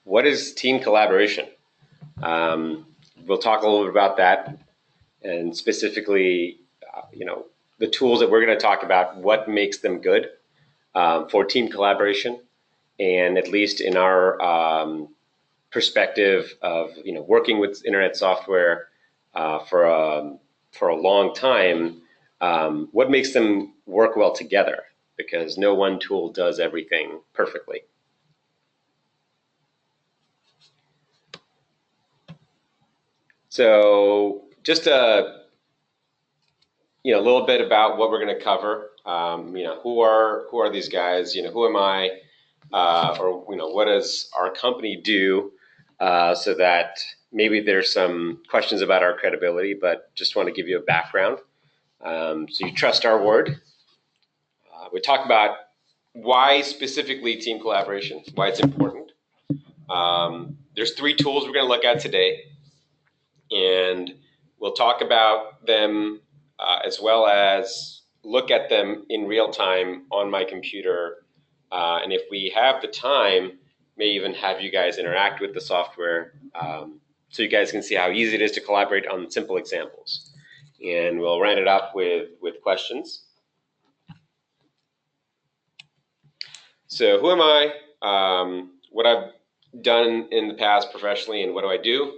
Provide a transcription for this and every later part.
What is team collaboration? We'll talk a little bit about that, and specifically, the tools that we're going to talk about, what makes them good for team collaboration, and at least in our perspective of working with internet software for a long time, what makes them work well together? Because no one tool does everything perfectly. So just a little bit about what we're going to cover. Who are these guys? Who am I? Or what does our company do? So that maybe there's some questions about our credibility, but just want to give you a background. So you trust our word. We talk about why specifically team collaboration, why it's important. There's 3 tools we're going to look at today, and we'll talk about them as well as look at them in real time on my computer. And if we have the time, may even have you guys interact with the software so you guys can see how easy it is to collaborate on simple examples. And we'll round it up with questions. So who am I? What I've done in the past professionally, and what do I do?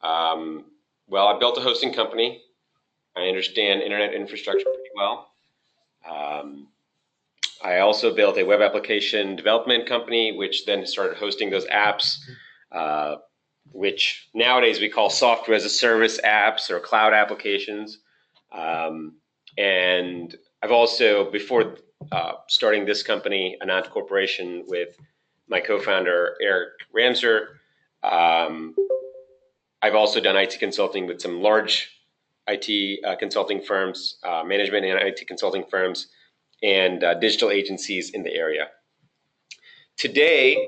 Well, I built a hosting company. I understand internet infrastructure pretty well. I also built a web application development company, which then started hosting those apps, which nowadays we call software as a service apps or cloud applications. And I've also, before starting this company, Anant Corporation, with my co-founder, Eric Ramser, I've also done IT consulting with some large IT consulting firms, management and IT consulting firms, and digital agencies in the area. Today,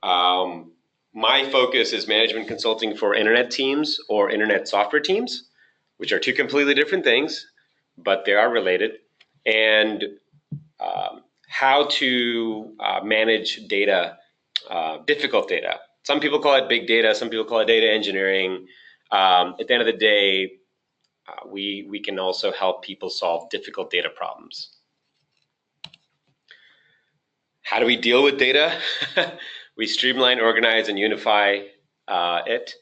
my focus is management consulting for internet teams or internet software teams, which are 2 completely different things, but they are related, and how to manage data, difficult data. Some people call it big data, some people call it data engineering. At the end of the day, we can also help people solve difficult data problems. How do we deal with data? We streamline, organize, and unify it,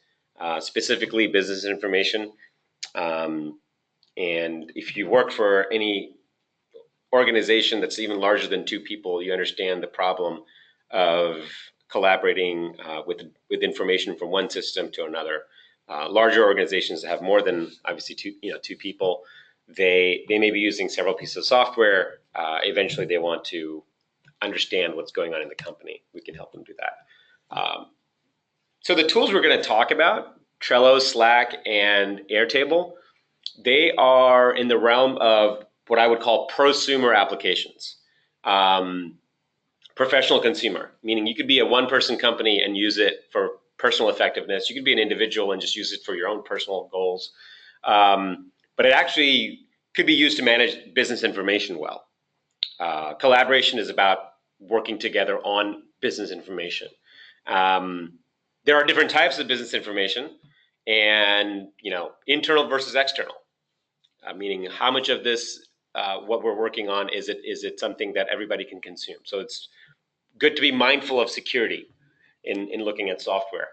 specifically business information. And if you work for any organization that's even larger than 2 people, you understand the problem of collaborating with information from one system to another. Larger organizations that have more than obviously 2 people, they may be using several pieces of software. Eventually, they want to understand what's going on in the company. We can help them do that. So the tools we're going to talk about, Trello, Slack, and Airtable, they are in the realm of what I would call prosumer applications. Professional consumer, meaning you could be a 1-person company and use it for personal effectiveness. You could be an individual and just use it for your own personal goals. But it actually could be used to manage business information well. Collaboration is about working together on business information. There are different types of business information, and internal versus external, meaning how much of this what we're working on is it something that everybody can consume. So it's good to be mindful of security in looking at software.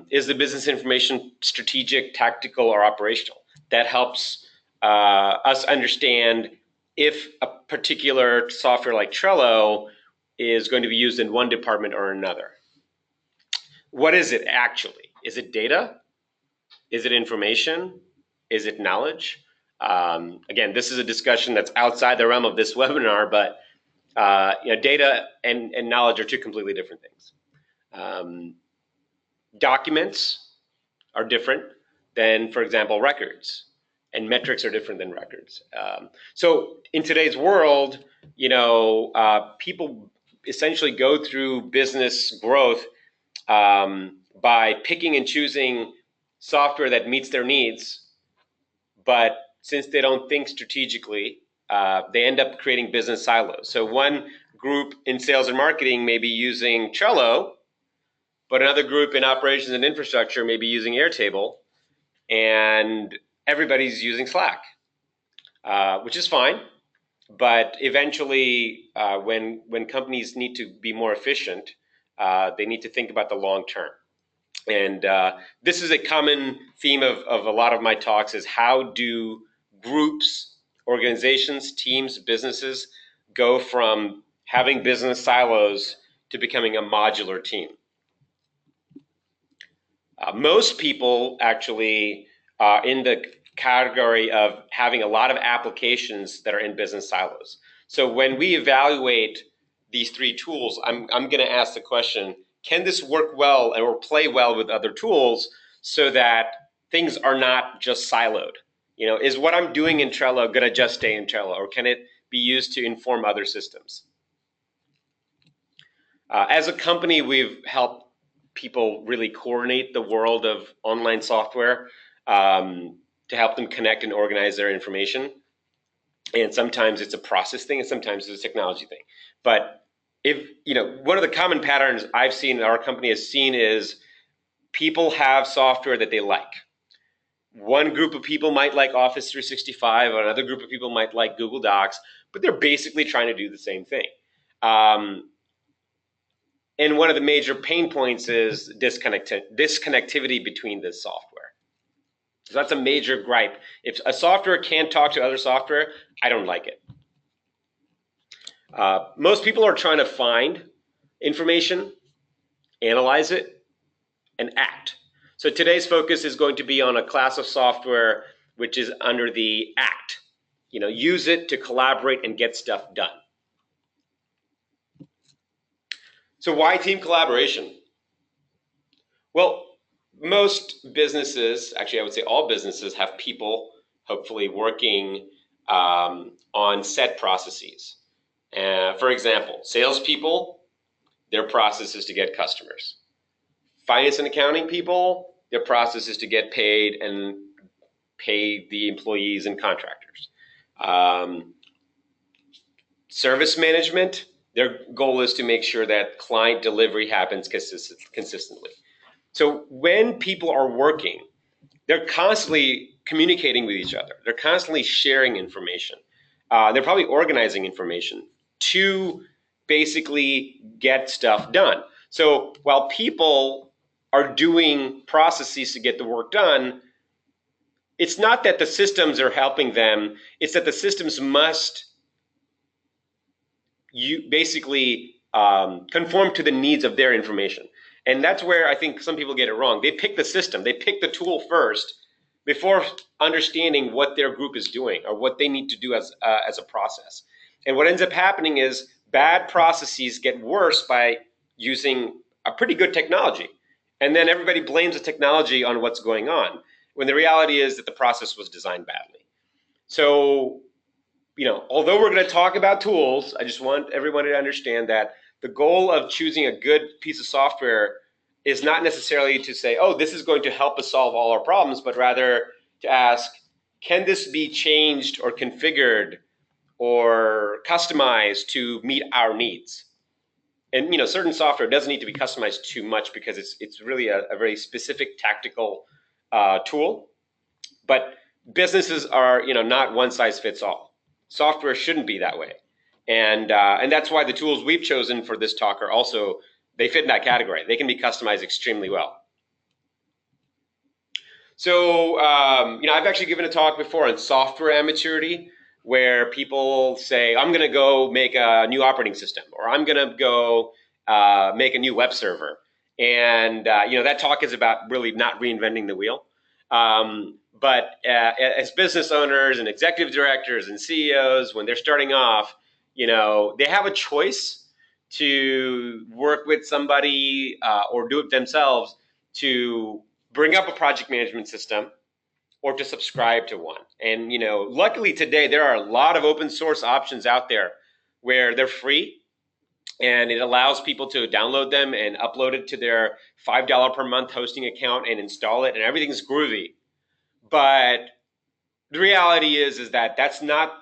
Is the business information strategic, tactical, or operational? That helps us understand if a particular software like Trello is going to be used in one department or another. What is it actually? Is it data? Is it information? Is it knowledge? Again, this is a discussion that's outside the realm of this webinar, but data and knowledge are 2 completely different things. Documents are different than, for example, records, and metrics are different than records. So in today's world, people essentially go through business growth by picking and choosing software that meets their needs, but since they don't think strategically, they end up creating business silos. So one group in sales and marketing may be using Trello, but another group in operations and infrastructure may be using Airtable, and everybody's using Slack, which is fine. But eventually, when companies need to be more efficient, they need to think about the long term. And this is a common theme of a lot of my talks: is how do groups, organizations, teams, businesses go from having business silos to becoming a modular team? Most people actually are in the category of having a lot of applications that are in business silos. So when we evaluate these three tools, I'm going to ask the question, can this work well or play well with other tools so that things are not just siloed? You know, is what I'm doing in Trello going to just stay in Trello, or can it be used to inform other systems? As a company, we've helped people really coordinate the world of online software to help them connect and organize their information. And sometimes it's a process thing, and sometimes it's a technology thing. But if you know, one of the common patterns I've seen, our company has seen, is people have software that they like. One group of people might like Office 365, another group of people might like Google Docs, but they're basically trying to do the same thing. And one of the major pain points is disconnectivity between this software. So that's a major gripe. If a software can't talk to other software, I don't like it. Most people are trying to find information, analyze it, and act. So today's focus is going to be on a class of software which is under the act. You know, use it to collaborate and get stuff done. So why team collaboration? Well, most businesses, actually I would say all businesses, have people hopefully working on set processes. For example, salespeople, their process is to get customers. Finance and accounting people, their process is to get paid and pay the employees and contractors. Service management, their goal is to make sure that client delivery happens consistently. So when people are working, they're constantly communicating with each other. They're constantly sharing information. They're probably organizing information to basically get stuff done. So while people are doing processes to get the work done, it's not that the systems are helping them. It's that the systems must basically conform to the needs of their information. And that's where I think some people get it wrong. They pick the system, they pick the tool first before understanding what their group is doing or what they need to do as a process. And what ends up happening is bad processes get worse by using a pretty good technology. And then everybody blames the technology on what's going on, when the reality is that the process was designed badly. So, you know, although we're going to talk about tools, I just want everyone to understand that the goal of choosing a good piece of software is not necessarily to say, oh, this is going to help us solve all our problems, but rather to ask, can this be changed or configured or customized to meet our needs? And you know, certain software doesn't need to be customized too much because it's really a very specific tactical tool. But businesses are, you know, not one size fits all. Software shouldn't be that way. And that's why the tools we've chosen for this talk are also, they fit in that category. They can be customized extremely well. So, you know, I've actually given a talk before on software immaturity, where people say, I'm going to go make a new operating system, or I'm going to go make a new web server. And, you know, that talk is about really not reinventing the wheel. But as business owners and executive directors and CEOs, when they're starting off, you know, they have a choice to work with somebody or do it themselves to bring up a project management system or to subscribe to one. And, you know, luckily today, there are a lot of open source options out there where they're free and it allows people to download them and upload it to their $5 per month hosting account and install it, and everything's groovy. But the reality is that that's not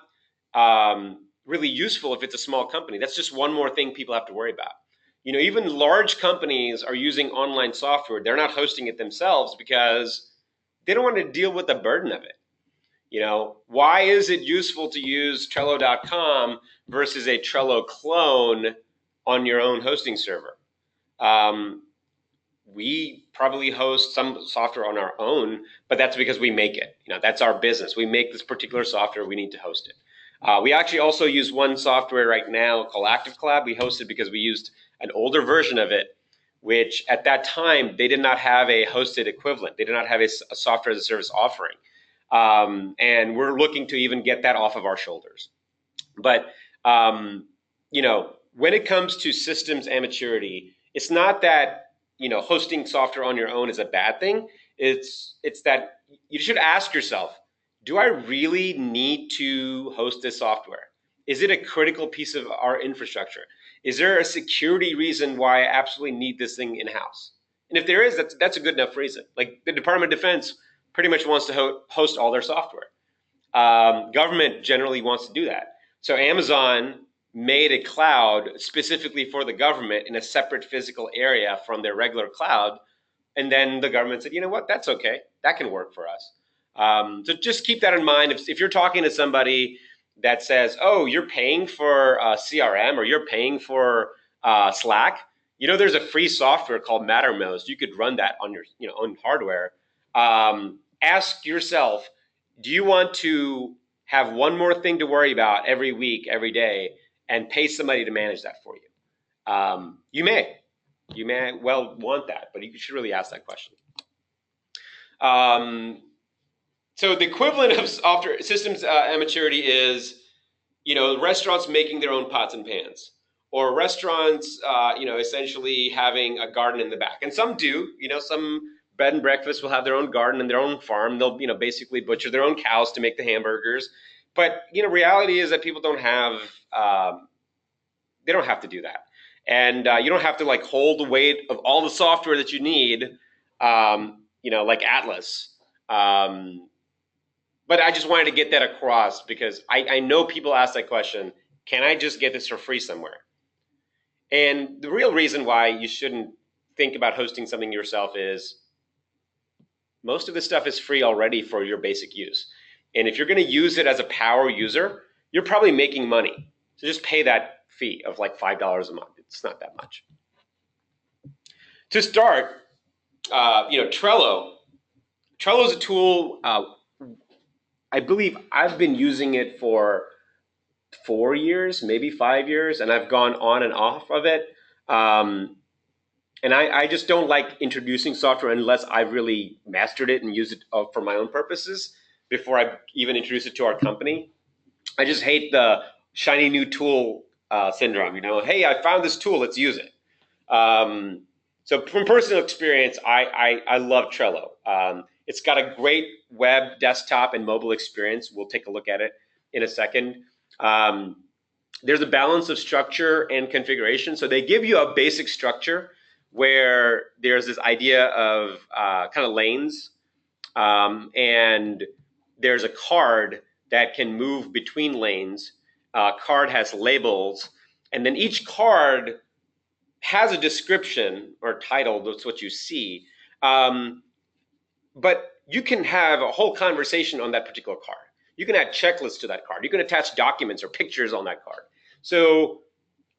really useful if it's a small company. That's just one more thing people have to worry about. Even large companies are using online software. They're not hosting it themselves because they don't want to deal with the burden of it. Why is it useful to use Trello.com versus a Trello clone on your own hosting server? We probably host some software on our own, but that's because we make it. That's our business. We make this particular software. We need to host it. We actually also use one software right now called Active Collab. We host it because we used an older version of it, which at that time, they did not have a hosted equivalent. They did not have a software as a service offering. And we're looking to even get that off of our shoulders. But, when it comes to systems and maturity, it's not that, hosting software on your own is a bad thing. It's that you should ask yourself, do I really need to host this software? Is it a critical piece of our infrastructure? Is there a security reason why I absolutely need this thing in-house? And if there is, that's a good enough reason. Like the Department of Defense pretty much wants to host all their software. Government generally wants to do that. So Amazon made a cloud specifically for the government in a separate physical area from their regular cloud. And then the government said, you know what, that's okay. That can work for us. So just keep that in mind. If you're talking to somebody that says, oh, you're paying for CRM or you're paying for Slack, there's a free software called Mattermost. You could run that on your own hardware. Ask yourself, do you want to have one more thing to worry about every week, every day, and pay somebody to manage that for you? You may well want that, but you should really ask that question. So the equivalent of software systems immaturity is, restaurants making their own pots and pans, or restaurants, essentially having a garden in the back. And some do, some bed and breakfast will have their own garden and their own farm. They'll, basically butcher their own cows to make the hamburgers. But, reality is that people don't have, they don't have to do that. And you don't have to like hold the weight of all the software that you need, like Atlas. But I just wanted to get that across because I know people ask that question, can I just get this for free somewhere? And the real reason why you shouldn't think about hosting something yourself is most of this stuff is free already for your basic use. And if you're going to use it as a power user, you're probably making money. So just pay that fee of like $5 a month. It's not that much. To start, Trello. Trello is a tool. I believe I've been using it for 4 years, maybe 5 years, and I've gone on and off of it. And I just don't like introducing software unless I've really mastered it and used it for my own purposes before I even introduce it to our company. I just hate the shiny new tool syndrome. Hey, I found this tool, let's use it. So from personal experience, I love Trello. It's got a great web, desktop, and mobile experience. We'll take a look at it in a second. There's a balance of structure and configuration. So they give you a basic structure where there's this idea of kind of lanes, and there's a card that can move between lanes. Card has labels, and then each card has a description or title. That's what you see. But you can have a whole conversation on that particular card. You can add checklists to that card. You can attach documents or pictures on that card. So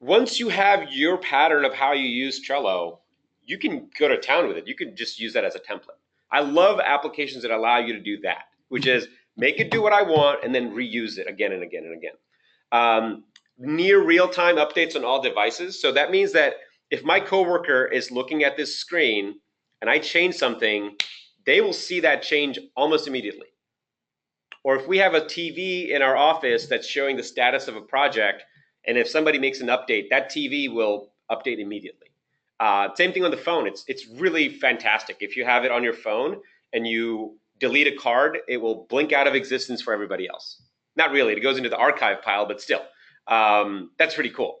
once you have your pattern of how you use Trello, you can go to town with it. You can just use that as a template. I love applications that allow you to do that, which is make it do what I want and then reuse it again and again and again. Near real-time updates on all devices. So that means that if my coworker is looking at this screen and I change something, they will see that change almost immediately. Or if we have a TV in our office that's showing the status of a project, and if somebody makes an update, that TV will update immediately. Same thing on the phone. It's really fantastic. If you have it on your phone and you delete a card, it will blink out of existence for everybody else. Not really. It goes into the archive pile, but still. That's pretty cool.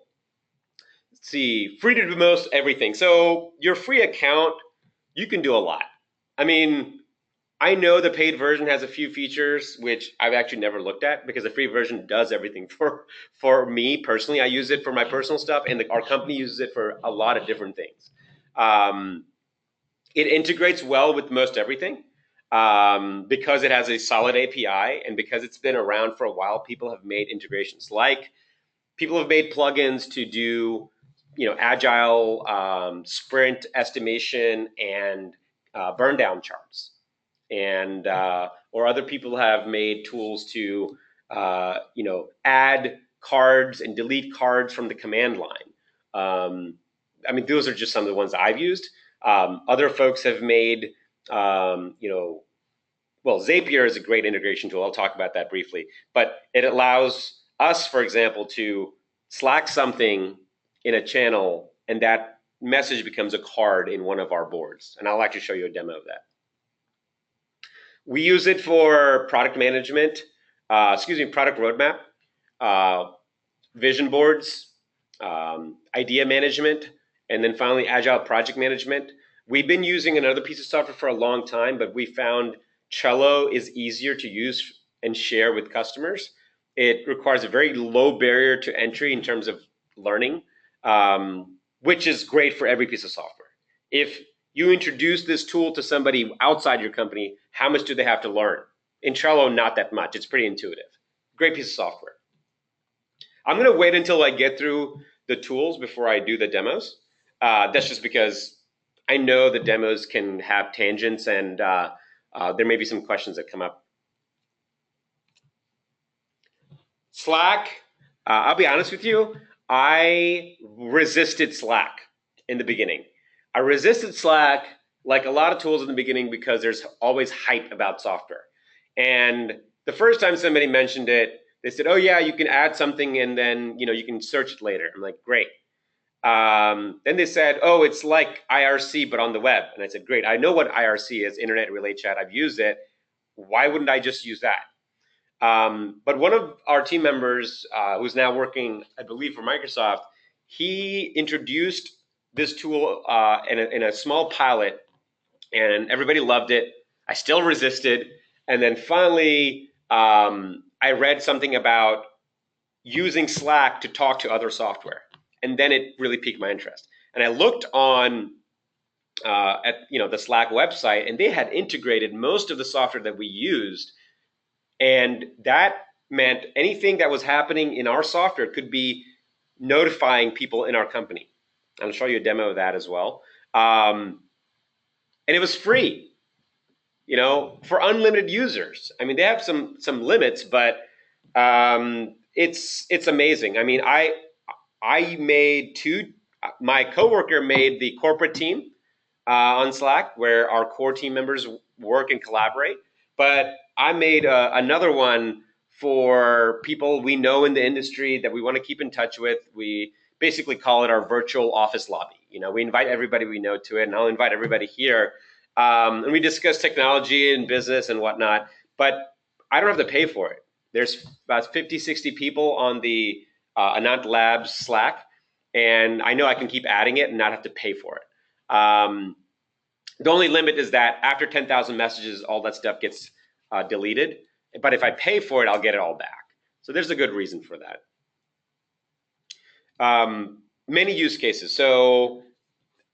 Let's see. Free to do most everything. So your free account, you can do a lot. I mean, I know the paid version has a few features which I've actually never looked at because the free version does everything for me personally. I use it for my personal stuff, and our company uses it for a lot of different things. Um, it integrates well with most everything because it has a solid API, and because it's been around for a while. People have made integrations like people have made plugins to do, agile sprint estimation and burn down charts, and or other people have made tools to add cards and delete cards from the command line. I mean, those are just some of the ones I've used. Other folks have made, well, Zapier is a great integration tool. I'll talk about that briefly, but it allows us, for example, to Slack something in a channel, and that message becomes a card in one of our boards. And I'll actually show you a demo of that. We use it for product management, product roadmap, vision boards, idea management, and then finally agile project management. We've been using another piece of software for a long time, but we found Trello is easier to use and share with customers. It requires a very low barrier to entry in terms of learning, which is great for every piece of software. If you introduce this tool to somebody outside your company, how much do they have to learn? In Trello, not that much. It's pretty intuitive. Great piece of software. I'm going to wait until I get through the tools before I do the demos. That's just because I know the demos can have tangents, and there may be some questions that come up. Slack, I'll be honest with you, I resisted Slack in the beginning. I resisted Slack like a lot of tools in the beginning because there's always hype about software. And the first time somebody mentioned it, they said, "Oh yeah, you can add something and then you can search it later." I'm like, "Great." Then they said, "Oh, it's like IRC but on the web," and I said, "Great. I know what IRC is, Internet Relay Chat. I've used it. Why wouldn't I just use that?" But one of our team members, who's now working, I believe, for Microsoft, he introduced this tool in a small pilot, and everybody loved it. I still resisted, and then finally, I read something about using Slack to talk to other software, and then it really piqued my interest. And I looked on at the Slack website, and they had integrated most of the software that we used, and that meant anything that was happening in our software could be notifying people in our company. I'll show you a demo of that as well. And it was free, for unlimited users. I mean, they have some limits, but it's amazing. I mean, I made my coworker made the corporate team on Slack where our core team members work and collaborate, but I made another one for people we know in the industry that we want to keep in touch with. We basically call it our virtual office lobby. We invite everybody we know to it, and I'll invite everybody here. And we discuss technology and business and whatnot, but I don't have to pay for it. There's about 50, 60 people on the Anant Labs Slack, and I know I can keep adding it and not have to pay for it. The only limit is that after 10,000 messages, all that stuff gets deleted. But if I pay for it, I'll get it all back. So there's a good reason for that. Many use cases. So,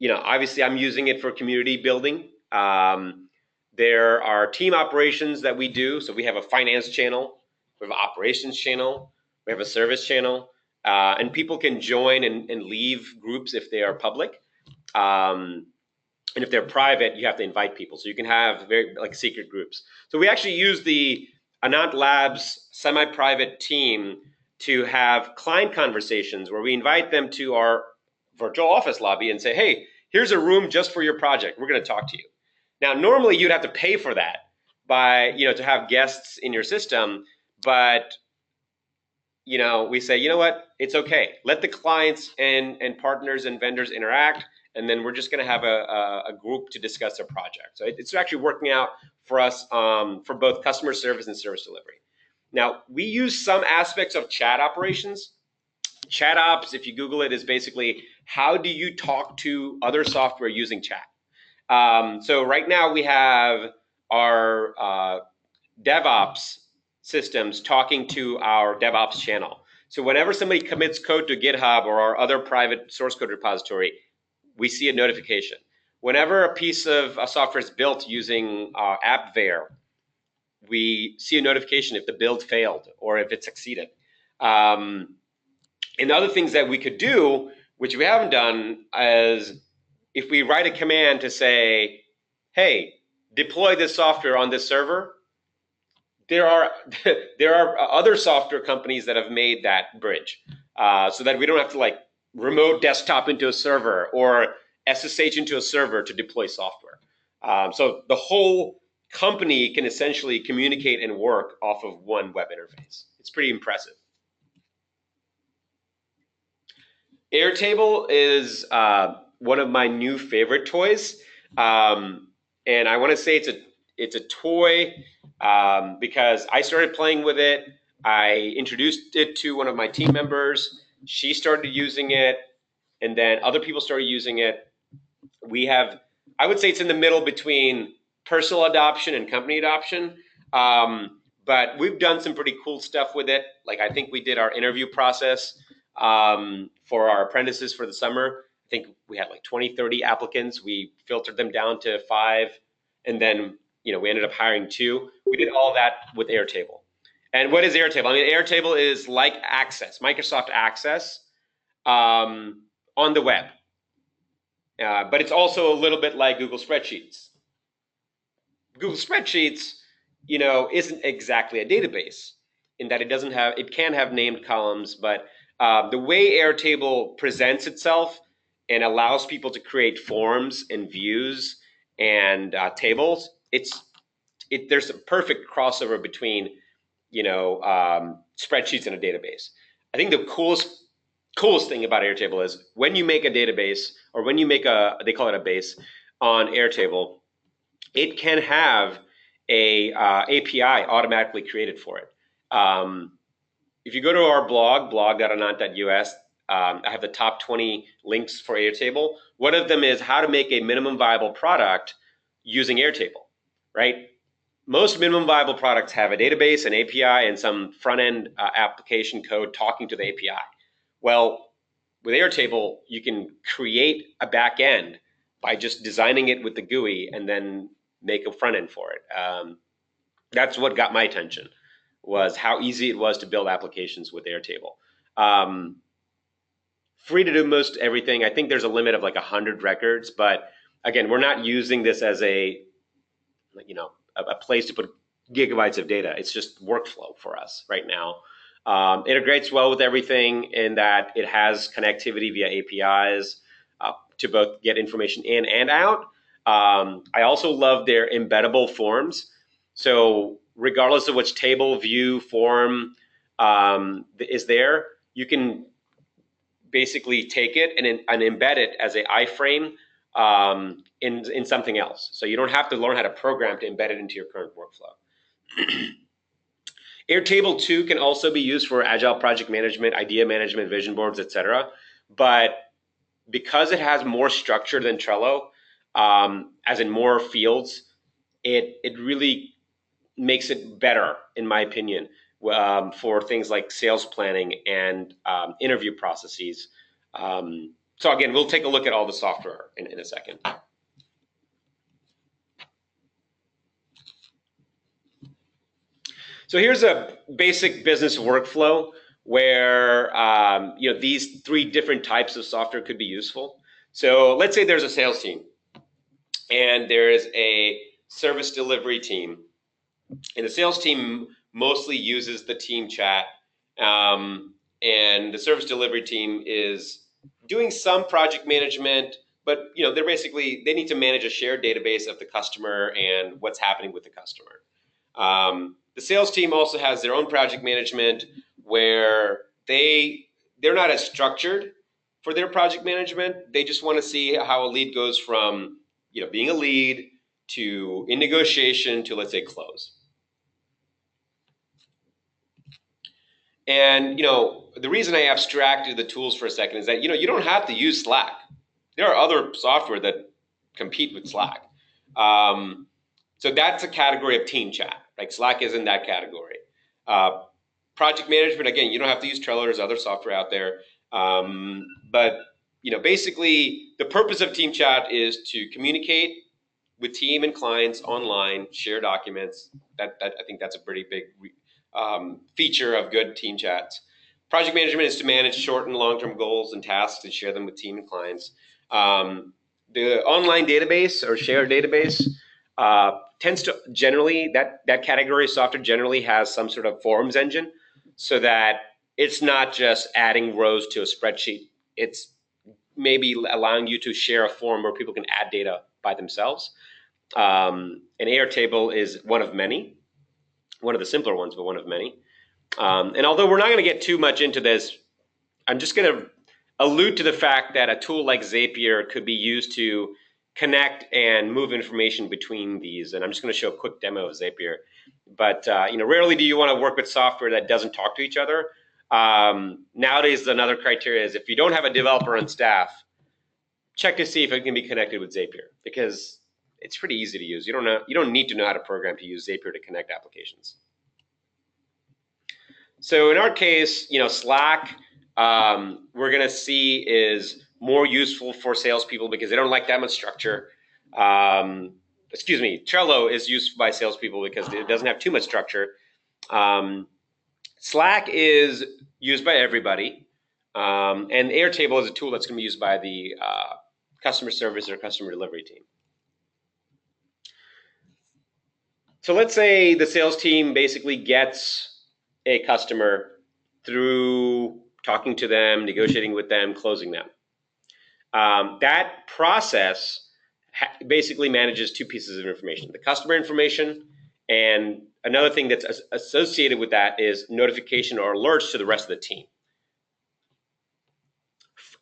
obviously I'm using it for community building. There are team operations that we do. So we have a finance channel, we have an operations channel, we have a service channel, and people can join and leave groups if they are public. And if they're private, you have to invite people. So you can have very secret groups. So we actually use the Anant Labs semi-private team to have client conversations where we invite them to our virtual office lobby and say, "Hey, here's a room just for your project. We're going to talk to you." Now, normally you'd have to pay for that by, to have guests in your system, but we say, you know what, it's okay. Let the clients and partners and vendors interact, and then we're just going to have a group to discuss their project. So it's actually working out for us for both customer service and service delivery. Now, we use some aspects of chat operations. ChatOps, if you Google it, is basically how do you talk to other software using chat. So right now we have our DevOps systems talking to our DevOps channel. So whenever somebody commits code to GitHub or our other private source code repository, we see a notification. Whenever a piece of software is built using AppVeyor, we see a notification if the build failed or if it succeeded. And other things that we could do, which we haven't done, is if we write a command to say, hey, deploy this software on this server, there are other software companies that have made that bridge, so that we don't have to like remote desktop into a server or SSH into a server to deploy software. So the whole company can essentially communicate and work off of one web interface. It's pretty impressive. Airtable is one of my new favorite toys, and I want to say it's a toy because I started playing with it. I introduced it to one of my team members. She started using it, and then other people started using it. We have, I would say, it's in the middle between personal adoption and company adoption. But we've done some pretty cool stuff with it. Like I think we did our interview process for our apprentices for the summer. I think we had like 20, 30 applicants. We filtered them down to 5, and then we ended up hiring 2. We did all that with Airtable. And what is Airtable? I mean, Airtable is like Access, Microsoft Access on the web. But it's also a little bit like Google Spreadsheets. Google Spreadsheets, isn't exactly a database in that it can have named columns, but the way Airtable presents itself and allows people to create forms and views and tables, there's a perfect crossover between spreadsheets and a database. I think the coolest thing about Airtable is when you make a database or when you make they call it a base on Airtable, it can have a API automatically created for it. If you go to our blog.anant.us, I have the top 20 links for Airtable. One of them is how to make a minimum viable product using Airtable, right? Most minimum viable products have a database, an API, and some front-end application code talking to the API. Well, with Airtable, you can create a back end by just designing it with the GUI and then make a front end for it. That's what got my attention, was how easy it was to build applications with Airtable. Free to do most everything. I think there's a limit of like 100 records, but again, we're not using this as a place to put gigabytes of data. It's just workflow for us right now. It integrates well with everything in that it has connectivity via APIs to both get information in and out. I also love their embeddable forms. So regardless of which table, view, form is there, you can basically take it and embed it as an iframe in something else. So you don't have to learn how to program to embed it into your current workflow. Airtable 2 can also be used for agile project management, idea management, vision boards, etc. But because it has more structure than Trello, as in more fields, it really makes it better, in my opinion, for things like sales planning and interview processes. So again, we'll take a look at all the software in a second. So here's a basic business workflow where these 3 different types of software could be useful. So let's say there's a sales team and there's a service delivery team, and the sales team mostly uses the team chat, and the service delivery team is doing some project management, but they need to manage a shared database of the customer and what's happening with the customer. The sales team also has their own project management where they're not as structured for their project management. They just want to see how a lead goes from being a lead to in negotiation to, let's say, close. And the reason I abstracted the tools for a second is that you don't have to use Slack. There are other software that compete with Slack. So that's a category of team chat. Like Slack is in that category. Uh, project management, again, you don't have to use Trello. There's other software out there. But basically, the purpose of team chat is to communicate with team and clients online, share documents. That I think that's a pretty big feature of good team chats. Project management is to manage short and long-term goals and tasks and share them with team and clients. The online database or shared database tends to generally, that category of software generally has some sort of forms engine, so that it's not just adding rows to a spreadsheet. It's maybe allowing you to share a form where people can add data by themselves. An Airtable is one of many, one of the simpler ones, but one of many. And although we're not going to get too much into this, I'm just going to allude to the fact that a tool like Zapier could be used to connect and move information between these. And I'm just going to show a quick demo of Zapier. But rarely do you want to work with software that doesn't talk to each other. Nowadays, another criteria is if you don't have a developer on staff, check to see if it can be connected with Zapier, because it's pretty easy to use. You don't need to know how to program to use Zapier to connect applications. So in our case, Slack, we're going to see is more useful for salespeople because they don't like that much structure. Trello is used by salespeople because it doesn't have too much structure. Slack is used by everybody, and Airtable is a tool that's going to be used by the customer service or customer delivery team. So let's say the sales team basically gets a customer through talking to them, negotiating with them, closing them. That process basically manages two pieces of information: the customer information, and another thing that's associated with that is notification or alerts to the rest of the team.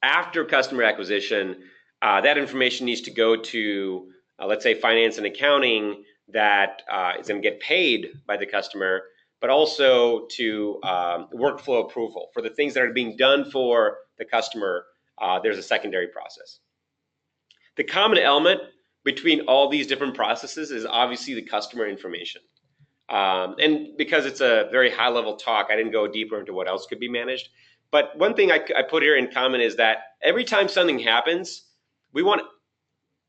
After customer acquisition, that information needs to go to, let's say, finance and accounting that is going to get paid by the customer, but also to workflow approval. For the things that are being done for the customer, there's a secondary process. The common element between all these different processes is obviously the customer information. And because it's a very high-level talk, I didn't go deeper into what else could be managed. But one thing I put here in common is that every time something happens, we want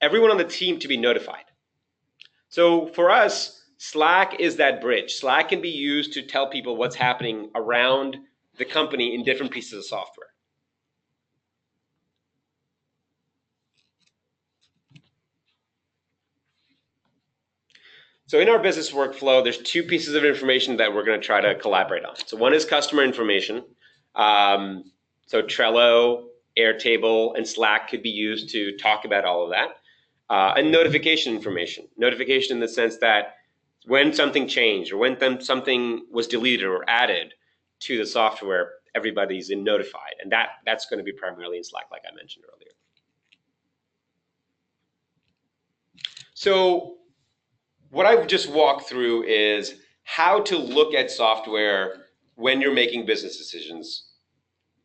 everyone on the team to be notified. So for us, Slack is that bridge. Slack can be used to tell people what's happening around the company in different pieces of software. So in our business workflow, there's two pieces of information that we're going to try to collaborate on. So one is customer information. So Trello, Airtable, and Slack could be used to talk about all of that. And notification information. Notification in the sense that when something changed or when something was deleted or added to the software, everybody's notified. And that's going to be primarily in Slack, like I mentioned earlier. So what I've just walked through is how to look at software when you're making business decisions.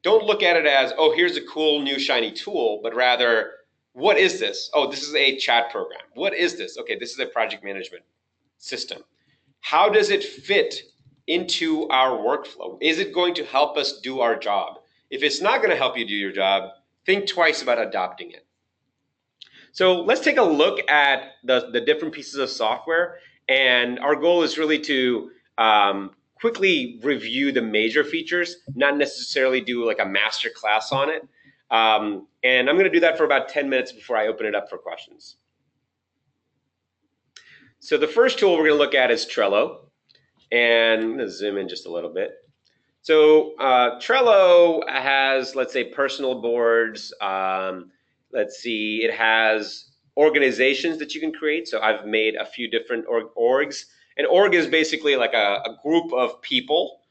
Don't look at it as, oh, here's a cool new shiny tool, but rather, what is this? Oh, this is a chat program. What is this? Okay, this is a project management system. How does it fit into our workflow? Is it going to help us do our job? If it's not going to help you do your job, think twice about adopting it. So let's take a look at the different pieces of software. And our goal is really to quickly review the major features, not necessarily do like a master class on it. And I'm going to do that for about 10 minutes before I open it up for questions. So the first tool we're going to look at is Trello. And I'm going to zoom in just a little bit. So Trello has, let's say, personal boards. Let's see, it has organizations that you can create. So I've made a few different orgs. An org is basically like a group of people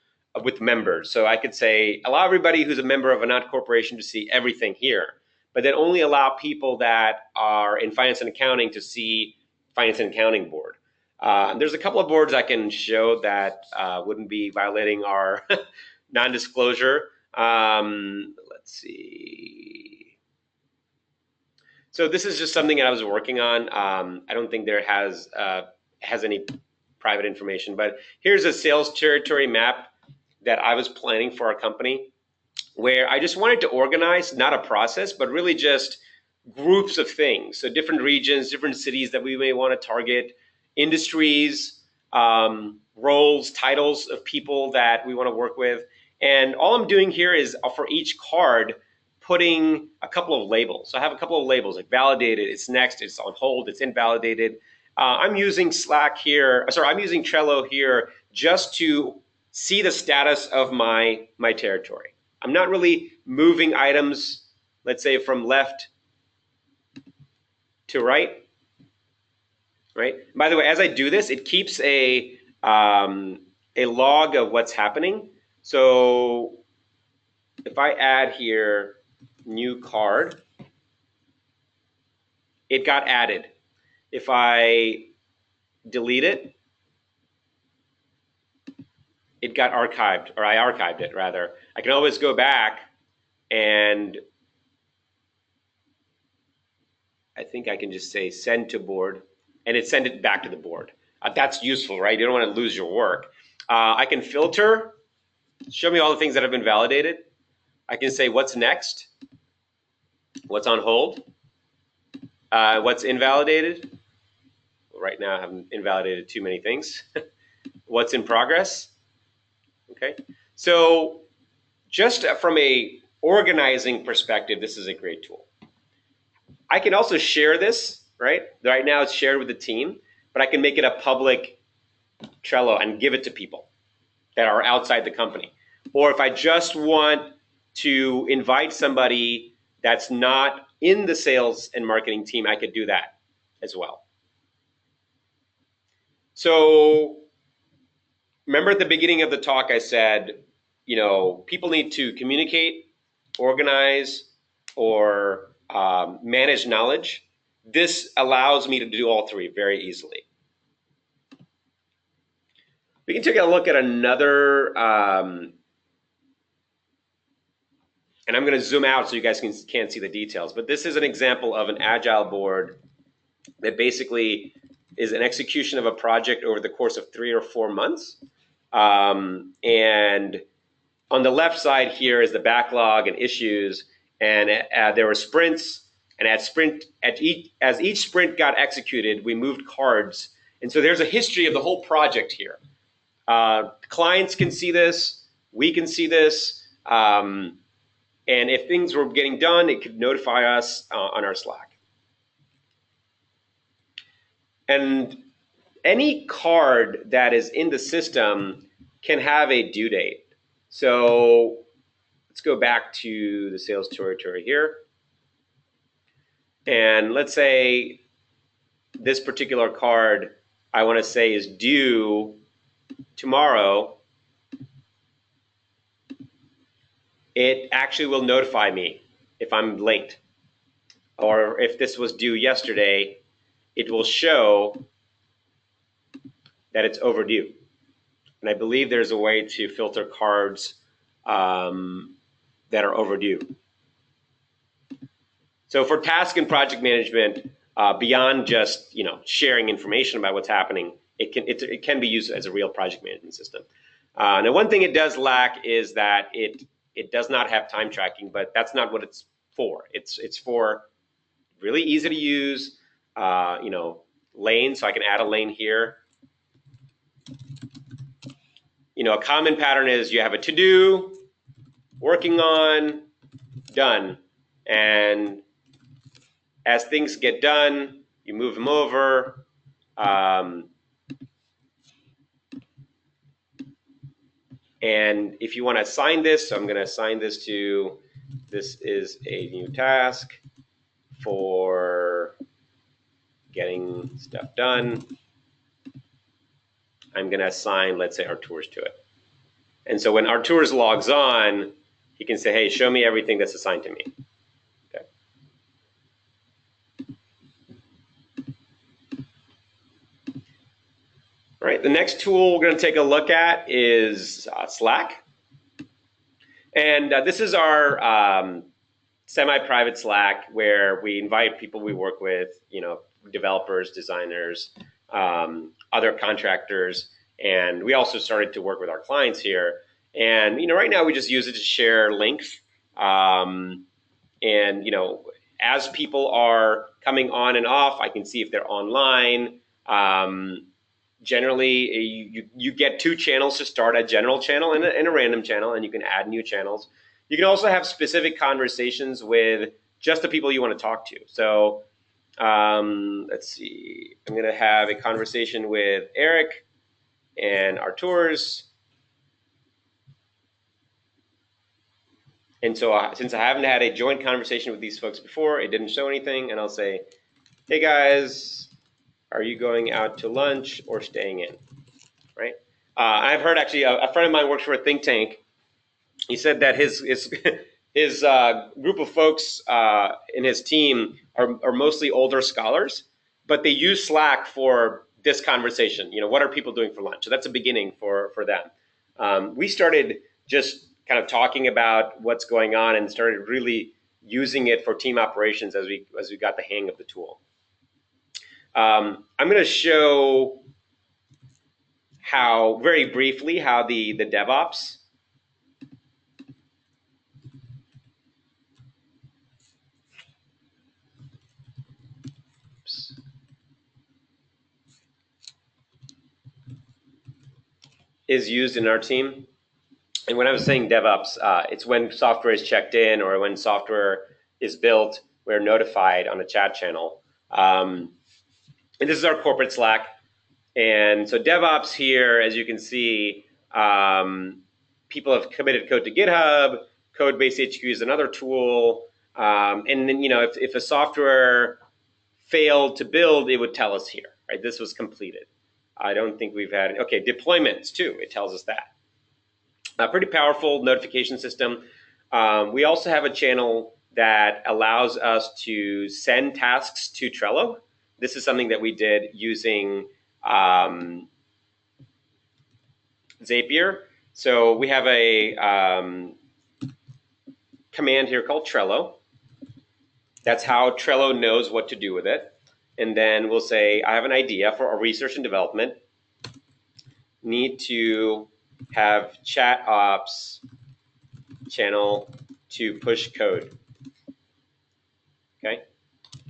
with members. So I could say, allow everybody who's a member of a Anant corporation to see everything here, but then only allow people that are in finance and accounting to see finance and accounting board. There's a couple of boards I can show that wouldn't be violating our non-disclosure. Let's see. So this is just something I was working on. I don't think there has has any private information. But here's a sales territory map that I was planning for our company, where I just wanted to organize, not a process, but really just groups of things. So different regions, different cities that we may want to target, industries, roles, titles of people that we want to work with. And all I'm doing here is for each card, putting a couple of labels. So I have a couple of labels, like validated, it's next, it's on hold, it's invalidated. I'm using Slack here, sorry, I'm using Trello here just to see the status of my territory. I'm not really moving items, let's say from left to right. By the way, as I do this, it keeps a log of what's happening. So if I add here new card, it got added. If I delete it, it got archived, or I archived it rather. I can always go back and I think I can just say send to board, and it sent it back to the board. That's useful, right? You don't want to lose your work. I can filter, show me all the things that have been validated. I can say what's next, what's on hold, what's invalidated. Well, right now I haven't invalidated too many things. What's in progress. Okay, so just from a organizing perspective, this is a great tool. I can also share this, right? Right now it's shared with the team, but I can make it a public Trello and give it to people that are outside the company. Or if I just want to invite somebody that's not in the sales and marketing team, I could do that as well. So remember at the beginning of the talk, I said, people need to communicate, organize, or manage knowledge. This allows me to do all three very easily. We can take a look at another, and I'm going to zoom out so you guys can't see the details, but this is an example of an agile board that basically is an execution of a project over the course of 3 or 4 months. And on the left side here is the backlog and issues, and there were sprints, and as each sprint got executed, we moved cards. And so there's a history of the whole project here. Clients can see this, we can see this, and if things were getting done, it could notify us on our Slack. And any card that is in the system can have a due date. So let's go back to the sales territory here. And let's say this particular card, I want to say is due tomorrow. It actually will notify me if I'm late. Or if this was due yesterday, it will show that it's overdue. And I believe there's a way to filter cards that are overdue. So for task and project management, beyond just sharing information about what's happening, it can be used as a real project management system. Now, one thing it does lack is that it does not have time tracking, but that's not what it's for. It's for really easy to use, lanes. So I can add a lane here. A common pattern is you have a to-do, working on, done. And as things get done, you move them over. And if you want to assign this, so I'm going to assign this to, this is a new task for getting stuff done. I'm going to assign, let's say, Artur's to it. And so when Artur's logs on, he can say, hey, show me everything that's assigned to me. Okay. All right, the next tool we're going to take a look at is Slack. And this is our semi-private Slack where we invite people we work with, developers, designers, other contractors, and we also started to work with our clients here. And right now we just use it to share links. And as people are coming on and off, I can see if they're online. Generally, you get 2 channels to start: a general channel and a random channel, and you can add new channels. You can also have specific conversations with just the people you want to talk to. So let's see. I'm going to have a conversation with Eric and Artur's. And so since I haven't had a joint conversation with these folks before, it didn't show anything. And I'll say, hey guys, are you going out to lunch or staying in? Right? I've heard actually a friend of mine works for a think tank. He said that his group of folks in his team are mostly older scholars, but they use Slack for this conversation. What are people doing for lunch? So that's a beginning for them. We started just kind of talking about what's going on and started really using it for team operations as we got the hang of the tool. I'm going to show very briefly how the DevOps is used in our team. And when I was saying DevOps, it's when software is checked in or when software is built, we're notified on a chat channel. And this is our corporate Slack. And so DevOps here, as you can see, people have committed code to GitHub. Codebase HQ is another tool. And then, if a software failed to build, it would tell us here, right? This was completed. I don't think we've had, okay, deployments too, it tells us that. A pretty powerful notification system. We also have a channel that allows us to send tasks to Trello. This is something that we did using Zapier. So we have a command here called Trello. That's how Trello knows what to do with it. And then we'll say, I have an idea for a research and development. Need to have ChatOps channel to push code. Okay.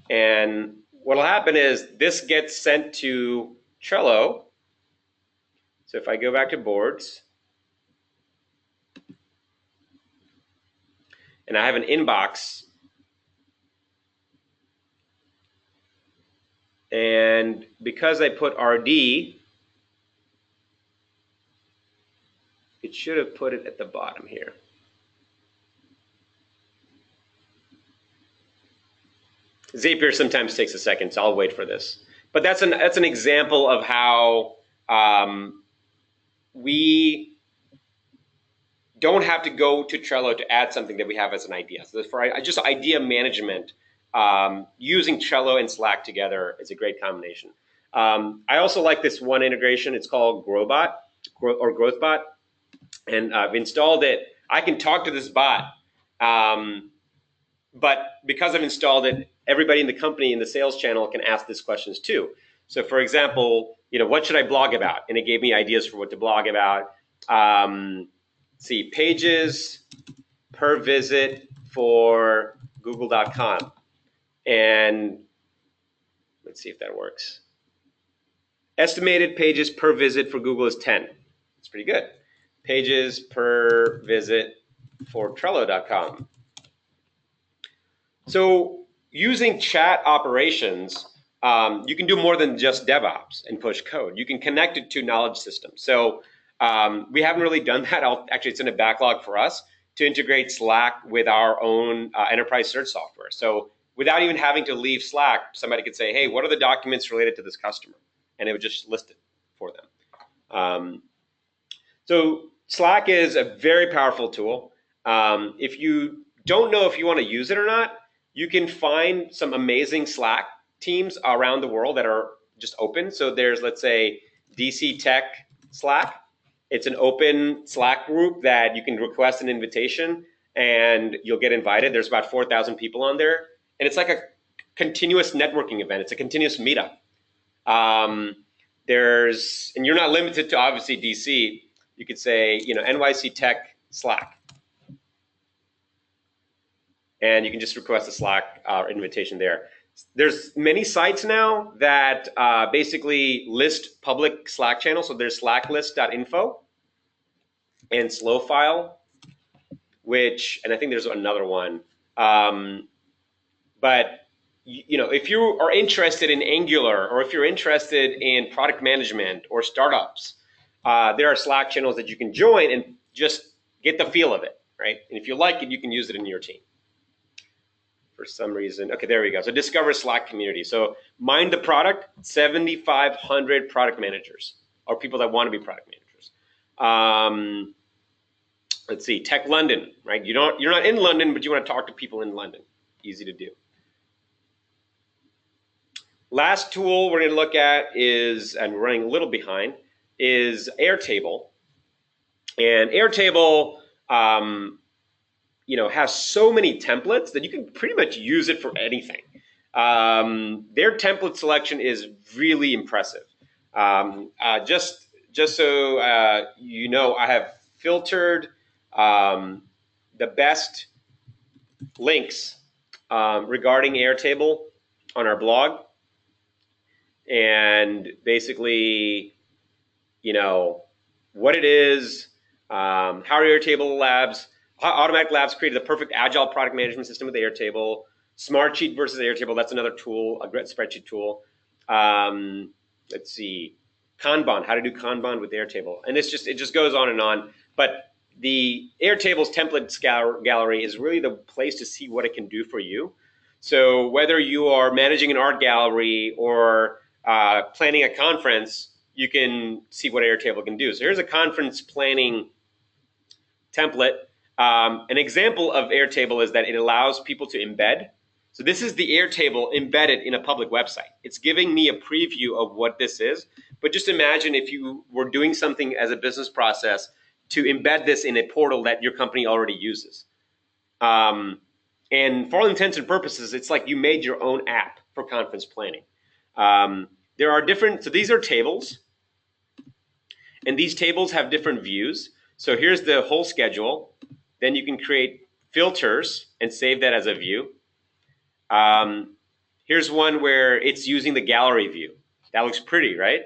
And what'll happen is this gets sent to Trello. So if I go back to boards, and I have an inbox, and because I put RD, it should have put it at the bottom here. Zapier sometimes takes a second, so I'll wait for this. But that's an example of how we don't have to go to Trello to add something that we have as an idea. So for just idea management, using Trello and Slack together is a great combination. I also like this one integration. It's called Growbot or GrowthBot. And I've installed it. I can talk to this bot, but because I've installed it, everybody in the company in the sales channel can ask these questions too. So for example, what should I blog about? And it gave me ideas for what to blog about. See, pages per visit for google.com. And let's see if that works. Estimated pages per visit for Google is 10. It's pretty good. Pages per visit for Trello.com. So using chat operations, you can do more than just DevOps and push code. You can connect it to knowledge systems. So we haven't really done that. Actually, it's in a backlog for us to integrate Slack with our own enterprise search software. So without even having to leave Slack, somebody could say, hey, what are the documents related to this customer? And it would just list it for them. So Slack is a very powerful tool. If you don't know if you want to use it or not, you can find some amazing Slack teams around the world that are just open. So there's, let's say, DC Tech Slack. It's an open Slack group that you can request an invitation. and you'll get invited. There's about 4,000 people on there, and it's like a continuous networking event. It's a continuous meetup. And you're not limited to obviously DC. You could say, NYC Tech Slack, and you can just request a Slack invitation there. There's many sites now that basically list public Slack channels. So there's slacklist.info and Slowfile, and I think there's another one. But if you are interested in Angular, or if you're interested in product management or startups, there are Slack channels that you can join and just get the feel of it, right? And if you like it, you can use it in your team. For some reason, okay, there we go. So discover Slack community. So mind the product, 7,500 product managers, or people that want to be product managers. Let's see, Tech London, right? You're not in London, but you want to talk to people in London. Easy to do. Last tool we're going to look at is, and we're running a little behind, is Airtable. And Airtable, has so many templates that you can pretty much use it for anything. Their template selection is really impressive. Just so I have filtered the best links regarding Airtable on our blog, and basically, what it is, how Airtable Labs, how Automatic Labs created the perfect agile product management system with Airtable. Smartsheet versus Airtable, that's another tool, a great spreadsheet tool. Let's see, Kanban, how to do Kanban with Airtable. And it just goes on and on. But the Airtable's template gallery is really the place to see what it can do for you. So whether you are managing an art gallery or planning a conference, you can see what Airtable can do. So here's a conference planning template. An example of Airtable is that it allows people to embed. So this is the Airtable embedded in a public website. It's giving me a preview of what this is. But just imagine if you were doing something as a business process to embed this in a portal that your company already uses. And for all intents and purposes, it's like you made your own app for conference planning. There are so these are tables. And these tables have different views. So here's the whole schedule. Then you can create filters and save that as a view. Here's one where it's using the gallery view. That looks pretty, right?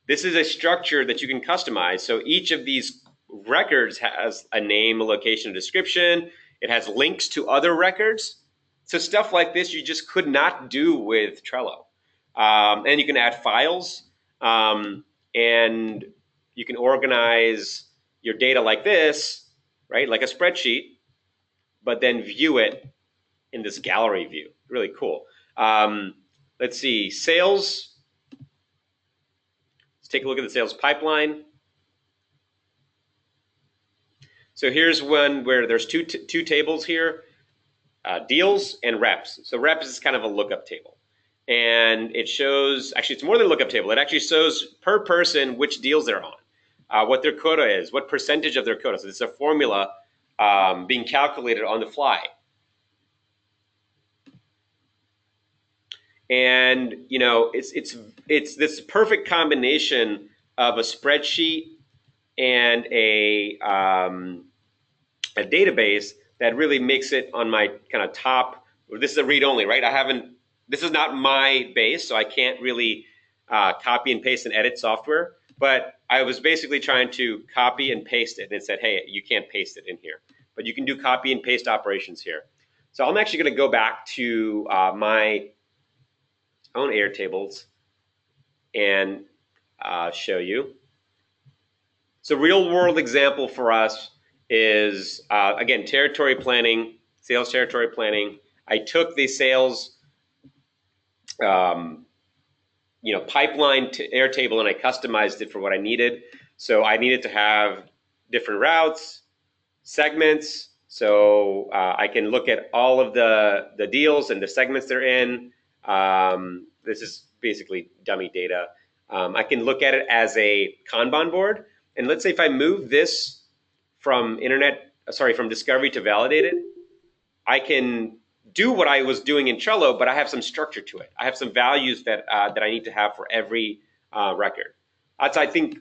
This is a structure that you can customize. So each of these records has a name, a location, a description. It has links to other records. So stuff like this you just could not do with Trello. And you can add files, and you can organize your data like this, right? Like a spreadsheet, but then view it in this gallery view. Really cool. Let's see, sales. Let's take a look at the sales pipeline. So here's one where there's two tables here, deals and reps. So reps is kind of a lookup table. And it shows, actually it's more than a lookup table. It actually shows per person which deals they're on, what their quota is, what percentage of their quota. So this is a formula being calculated on the fly. And it's this perfect combination of a spreadsheet and a database that really makes it on my kind of top. This is a read only, right? This is not my base, so I can't really copy and paste and edit software. But I was basically trying to copy and paste it, and it said, hey, you can't paste it in here. But you can do copy and paste operations here. So I'm actually going to go back to my own Airtables and show you. So real world example for us is, again, territory planning, sales territory planning. I took the sales pipeline to Airtable and I customized it for what I needed. So I needed to have different routes, segments. So I can look at all of the deals and the segments they're in. This is basically dummy data. I can look at it as a Kanban board. And let's say if I move this from Internet from discovery to validated, I can do what I was doing in Trello, but I have some structure to it. I have some values that that I need to have for every record. That's, I think,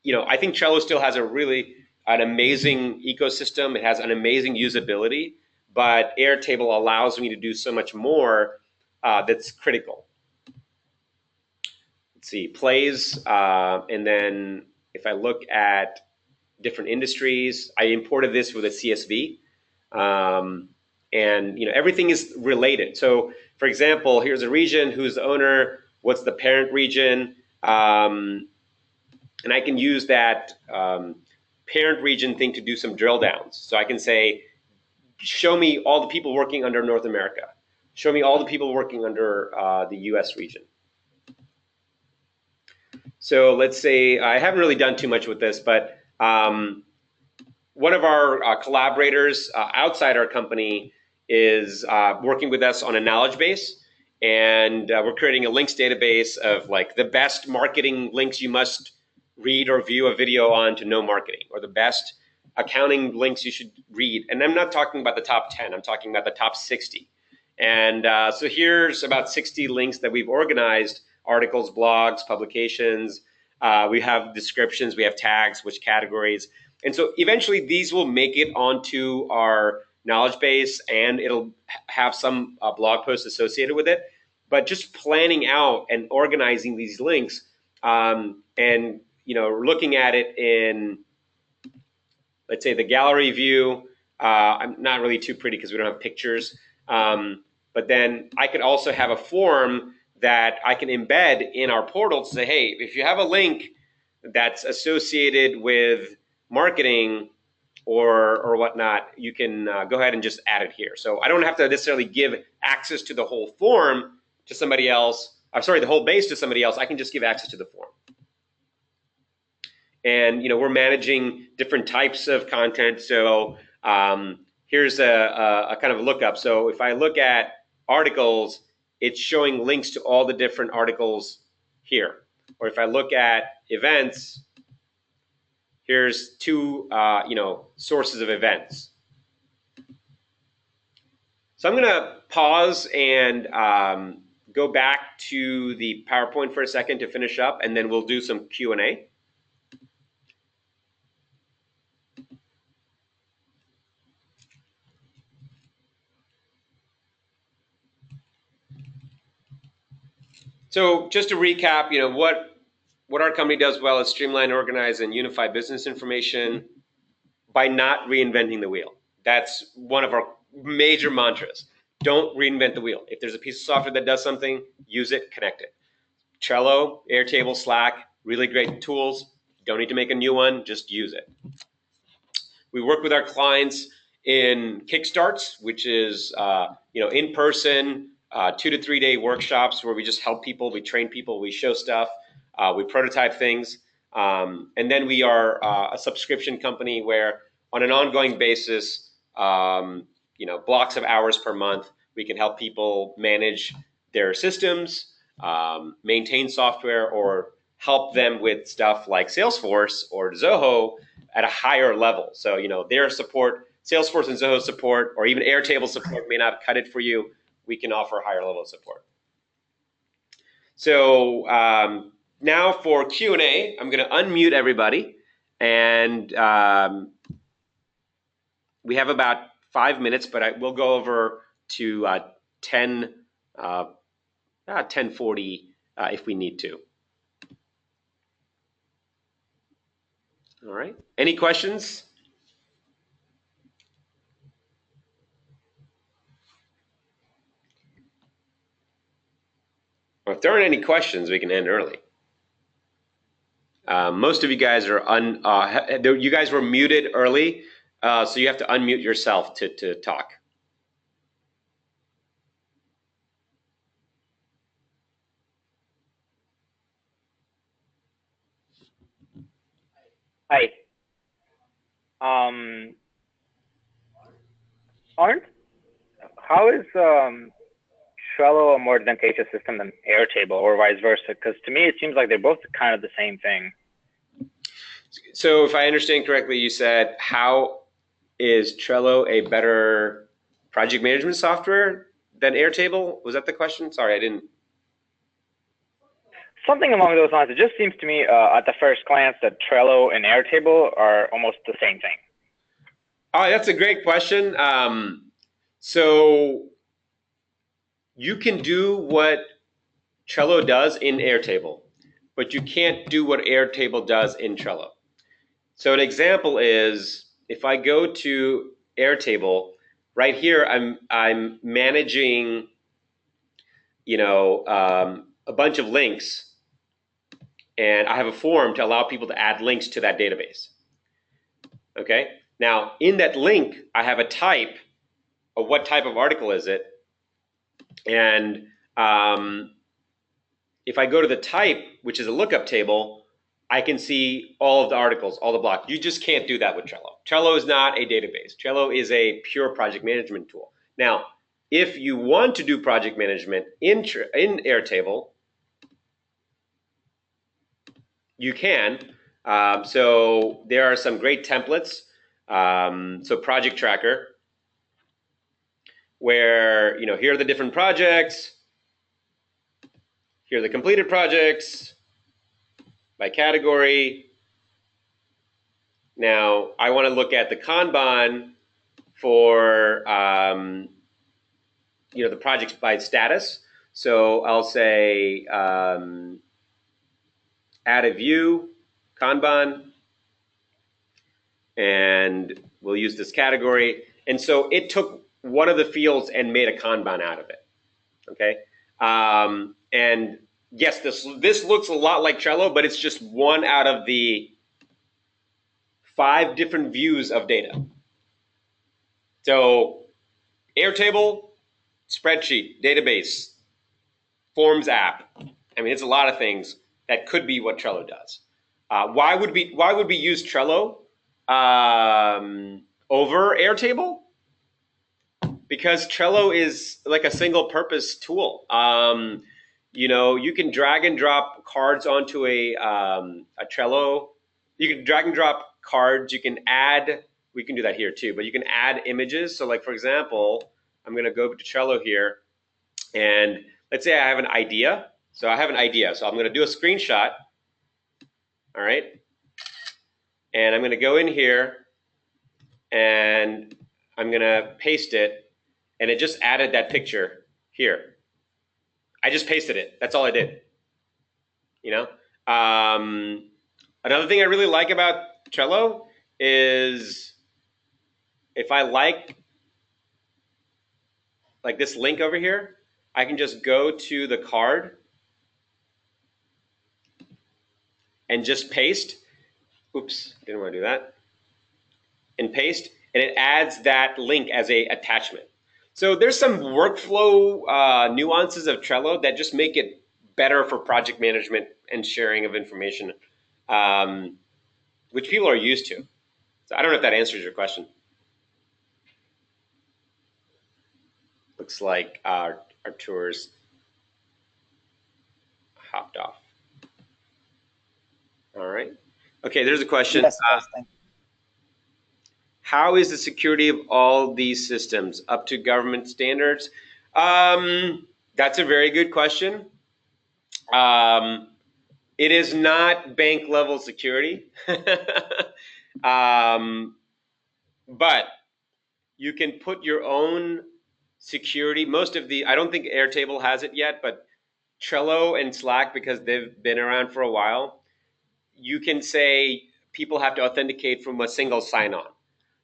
I think Trello still has an amazing ecosystem. It has an amazing usability, but Airtable allows me to do so much more that's critical. Let's see, plays, and then if I look at different industries, I imported this with a CSV. And everything is related. So, for example, here's a region, who's the owner, what's the parent region, and I can use that parent region thing to do some drill downs. So I can say, show me all the people working under North America, show me all the people working under the US region. So let's say, I haven't really done too much with this, but one of our collaborators outside our company is working with us on a knowledge base, and we're creating a links database of like the best marketing links you must read or view a video on to know marketing, or the best accounting links you should read. And I'm not talking about the top 10, I'm talking about the top 60. And so here's about 60 links that we've organized: articles, blogs, publications. We have descriptions, we have tags, which categories. And so eventually these will make it onto our knowledge base, and it'll have some blog posts associated with it. But just planning out and organizing these links, and looking at it in, let's say, the gallery view. I'm not really too pretty because we don't have pictures. But then I could also have a form that I can embed in our portal to say, hey, if you have a link that's associated with marketing or whatnot, you can go ahead and just add it here. So I don't have to necessarily give access to the whole form to somebody else. The whole base to somebody else. I can just give access to the form. And we're managing different types of content. So here's a kind of a lookup. So if I look at articles, it's showing links to all the different articles here. Or if I look at events, here's two sources of events. So I'm going to pause and go back to the PowerPoint for a second to finish up, and then we'll do some Q&A. So just to recap, what our company does well is streamline, organize, and unify business information by not reinventing the wheel. That's one of our major mantras. Don't reinvent the wheel. If there's a piece of software that does something, use it, connect it. Trello, Airtable, Slack, really great tools. Don't need to make a new one, just use it. We work with our clients in kickstarts, which is in-person 2 to 3 day workshops where we just help people, we train people, we show stuff, we prototype things, and then we are a subscription company where, on an ongoing basis, blocks of hours per month, we can help people manage their systems, maintain software, or help them with stuff like Salesforce or Zoho at a higher level. So, their support, Salesforce and Zoho support, or even Airtable support may not cut it for you. We can offer a higher level of support. So now for Q&A, I'm going to unmute everybody, and we have about 5 minutes, but we'll go over to 10:40 if we need to. All right. Any questions? Well, if there aren't any questions, we can end early. Most of you guys are you guys were muted early, so you have to unmute yourself to talk. Hi. Arndt, how is Trello a more advantageous system than Airtable, or vice versa? Because to me, it seems like they're both kind of the same thing. So if I understand correctly, you said how is Trello a better project management software than Airtable? Was that the question? Sorry, I didn't. Something along those lines. It just seems to me at the first glance that Trello and Airtable are almost the same thing. Oh, that's a great question. So you can do what Trello does in Airtable, but you can't do what Airtable does in Trello. So an example is if I go to Airtable, right here I'm managing, a bunch of links, and I have a form to allow people to add links to that database. Okay. Now in that link, I have a type of what type of article is it, and if I go to the type, which is a lookup table, I can see all of the articles, all the blocks. You just can't do that with Trello. Trello is not a database. Trello is a pure project management tool. Now, if you want to do project management in Airtable, you can. So there are some great templates. So Project Tracker, where here are the different projects. Here are the completed projects by category. Now, I want to look at the Kanban for the projects by status. So I'll say add a view, Kanban, and we'll use this category. And so it took one of the fields and made a Kanban out of it. Okay, and yes, this looks a lot like Trello, but it's just one out of the 5 different views of data. So Airtable, spreadsheet, database, forms app. I mean, it's a lot of things that could be what Trello does. Why would we use Trello over Airtable? Because Trello is like a single purpose tool. You can drag and drop cards onto a Trello. You can drag and drop cards. You can add. We can do that here too, but you can add images. So, like for example, I'm going to go to Trello here, and let's say I have an idea. So I have an idea. So I'm going to do a screenshot. All right, and I'm going to go in here, and I'm going to paste it, and it just added that picture here. I just pasted it. That's all I did. Another thing I really like about Trello is if I like this link over here, I can just go to the card and just paste. Oops, didn't want to do that. And paste, and it adds that link as a attachment. So there's some workflow nuances of Trello that just make it better for project management and sharing of information, which people are used to. So I don't know if that answers your question. Looks like our tours hopped off. All right. Okay, there's a question. Yes, thank you. How is the security of all these systems up to government standards? That's a very good question. It is not bank level security, but you can put your own security. I don't think Airtable has it yet, but Trello and Slack, because they've been around for a while, you can say people have to authenticate from a single sign-on.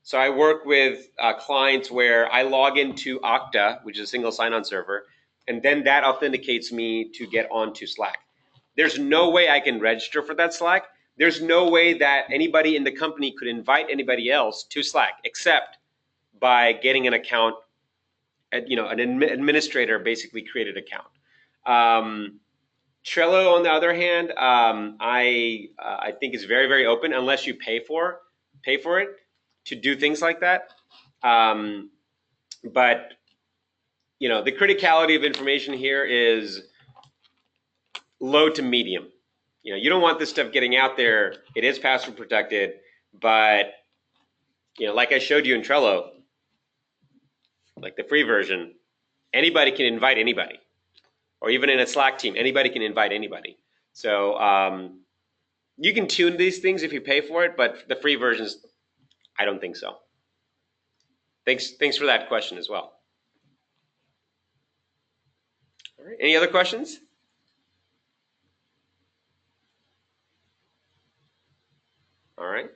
So I work with clients where I log into Okta, which is a single sign-on server, and then that authenticates me to get onto Slack. There's no way I can register for that Slack. There's no way that anybody in the company could invite anybody else to Slack except by getting an account. An administrator basically created an account. Trello, on the other hand, I think is very, very open unless you pay for it to do things like that. But the criticality of information here is low to medium. You don't want this stuff getting out there. It is password protected, but like I showed you in Trello, like the free version, anybody can invite anybody, or even in a Slack team, anybody can invite anybody. So you can tune these things if you pay for it, but the free versions, I don't think so. Thanks for that question as well. All right. Any other questions? All right.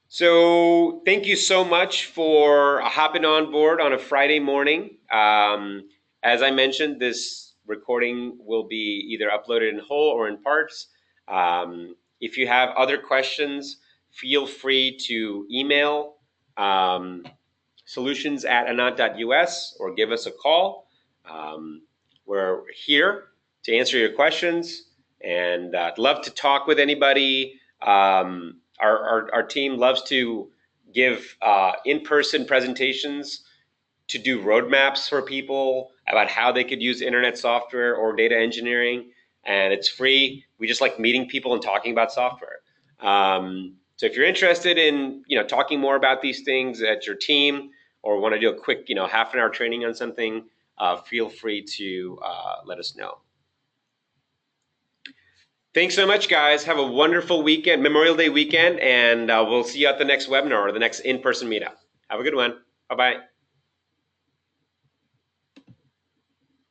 So thank you so much for hopping on board on a Friday morning. As I mentioned, this recording will be either uploaded in whole or in parts. If you have other questions, feel free to email solutions@anant.us or give us a call. We're here to answer your questions, and I'd love to talk with anybody. Our team loves to give in-person presentations to do roadmaps for people about how they could use internet software or data engineering, and it's free. We just like meeting people and talking about software. So if you're interested in talking more about these things at your team, or want to do a quick half an hour training on something, feel free to let us know. Thanks so much, guys. Have a wonderful weekend, Memorial Day weekend, and we'll see you at the next webinar or the next in-person meetup. Have a good one. Bye-bye.